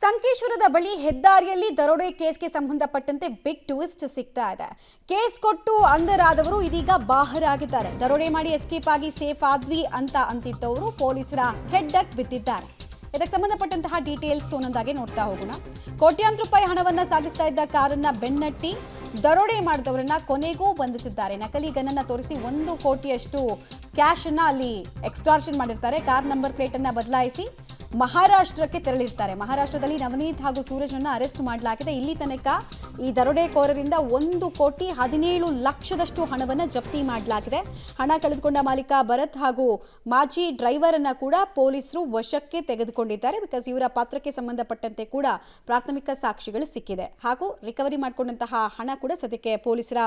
ಸಂಕೇಶ್ವರದ ಬಳಿ ಹೆದ್ದಾರಿಯಲ್ಲಿ ದರೋಡೆ ಕೇಸ್ಗೆ ಸಂಬಂಧಪಟ್ಟಂತೆ ಬಿಗ್ ಟ್ವಿಸ್ಟ್ ಸಿಗ್ತಾ ಇದೆ. ಕೇಸ್ ಕೊಟ್ಟು ಅಂಧರಾದವರು ಇದೀಗ ಬಾಹರಾಗಿದ್ದಾರೆ. ದರೋಡೆ ಮಾಡಿ ಎಸ್ಕೇಪ್ ಆಗಿ ಸೇಫ್ ಆದ್ವಿ ಅಂತ ಅಂತಿದ್ದವರು ಪೊಲೀಸರ ಹೆಡ್ಡಕ್ ಬಿದ್ದಿದ್ದಾರೆ. ಇದಕ್ಕೆ ಸಂಬಂಧಪಟ್ಟಂತಹ ಡೀಟೇಲ್ಸ್ ಒಂದೊಂದಾಗಿ ನೋಡ್ತಾ ಹೋಗೋಣ. ಕೋಟ್ಯಾಂತರ ರೂಪಾಯಿ ಹಣವನ್ನ ಸಾಗಿಸ್ತಾ ಇದ್ದ ಕಾರನ್ನ ಬೆನ್ನಟ್ಟಿ ದರೋಡೆ ಮಾಡಿದವರನ್ನ ಕೊನೆಗೂ ಬಂಧಿಸಿದ್ದಾರೆ. ನಕಲಿ ಗನ್ನನ್ನ ತೋರಿಸಿ 1 ಕೋಟಿಯಷ್ಟು ಕ್ಯಾಶ್ ಅನ್ನ ಅಲ್ಲಿ ಎಕ್ಸ್ಟಾರ್ಷನ್ ಮಾಡಿರ್ತಾರೆ. ಕಾರ್ ನಂಬರ್ ಪ್ಲೇಟ್ ಅನ್ನ ಬದಲಾಯಿಸಿ ಮಹಾರಾಷ್ಟ್ರಕ್ಕೆ ತೆರಳಿರ್ತಾರೆ. ಮಹಾರಾಷ್ಟ್ರದಲ್ಲಿ ನವನೀತ್ ಹಾಗೂ ಸೂರಜ್ನನ್ನ ಅರೆಸ್ಟ್ ಮಾಡಲಾಗಿದೆ. ಇಲ್ಲಿ ತನಕ ಈ ದರೋಡೆಕೋರರಿಂದ 1,17 ಲಕ್ಷದಷ್ಟು ಹಣವನ್ನು ಜಪ್ತಿ ಮಾಡಲಾಗಿದೆ. ಹಣ ಕಳೆದುಕೊಂಡ ಮಾಲೀಕ ಭರತ್ ಹಾಗೂ ಮಾಜಿ ಡ್ರೈವರ್ ಅನ್ನ ಕೂಡ ಪೊಲೀಸರು ವಶಕ್ಕೆ ತೆಗೆದುಕೊಂಡಿದ್ದಾರೆ. ಬಿಕಾಸ್ ಇವರ ಪಾತ್ರಕ್ಕೆ ಸಂಬಂಧಪಟ್ಟಂತೆ ಕೂಡ ಪ್ರಾಥಮಿಕ ಸಾಕ್ಷಿಗಳು ಸಿಕ್ಕಿದೆ. ಹಾಗೂ ರಿಕವರಿ ಮಾಡಿಕೊಂಡಂತಹ ಹಣ ಕೂಡ ಸದ್ಯಕ್ಕೆ ಪೊಲೀಸರ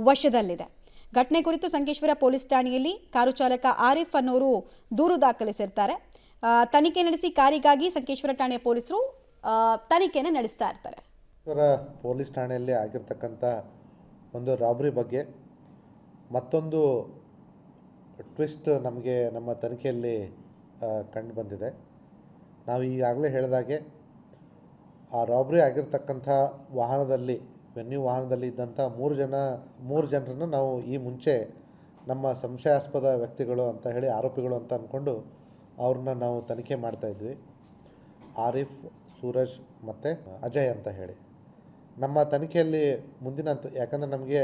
ವಶದಲ್ಲಿದೆ. ಘಟನೆ ಕುರಿತು ಸಂಕೇಶ್ವರ ಪೊಲೀಸ್ ಠಾಣೆಯಲ್ಲಿ ಕಾರು ಚಾಲಕ ಆರಿಫ್ ಅನ್ನೋರು ದೂರು ದಾಖಲಿಸಿರ್ತಾರೆ. ತನಿಖೆ ನಡೆಸಿ ಕಾರಿಗಾಗಿ ಸಂಕೇಶ್ವರ ಠಾಣೆ ಪೊಲೀಸರು ತನಿಖೆಯನ್ನು ನಡೆಸ್ತಾ ಇರ್ತಾರೆ. ಪೊಲೀಸ್ ಠಾಣೆಯಲ್ಲಿ ಆಗಿರ್ತಕ್ಕಂಥ ಒಂದು ರಾಬರಿ ಬಗ್ಗೆ ಮತ್ತೊಂದು ಟ್ವಿಸ್ಟ್ ನಮಗೆ ನಮ್ಮ ತನಿಖೆಯಲ್ಲಿ ಕಂಡು ಬಂದಿದೆ. ನಾವು ಈಗಾಗಲೇ ಹೇಳಿದಾಗೆ ಆ ರಾಬರಿ ಆಗಿರ್ತಕ್ಕಂಥ ವಾಹನದಲ್ಲಿ ವೆನ್ಯೂ ವಾಹನದಲ್ಲಿ ಇದ್ದಂಥ ಮೂರು ಜನರನ್ನು ನಾವು ಈ ಮುಂಚೆ ನಮ್ಮ ಸಂಶಯಾಸ್ಪದ ವ್ಯಕ್ತಿಗಳು ಅಂತ ಹೇಳಿ ಆರೋಪಿಗಳು ಅಂತ ಅಂದ್ಕೊಂಡು ಅವ್ರನ್ನ ನಾವು ತನಿಖೆ ಮಾಡ್ತಾಯಿದ್ವಿ. ಆರಿಫ್, ಸೂರಜ್ ಮತ್ತು ಅಜಯ್ ಅಂತ ಹೇಳಿ ನಮ್ಮ ತನಿಖೆಯಲ್ಲಿ ಮುಂದಿನ ಯಾಕಂದರೆ ನಮಗೆ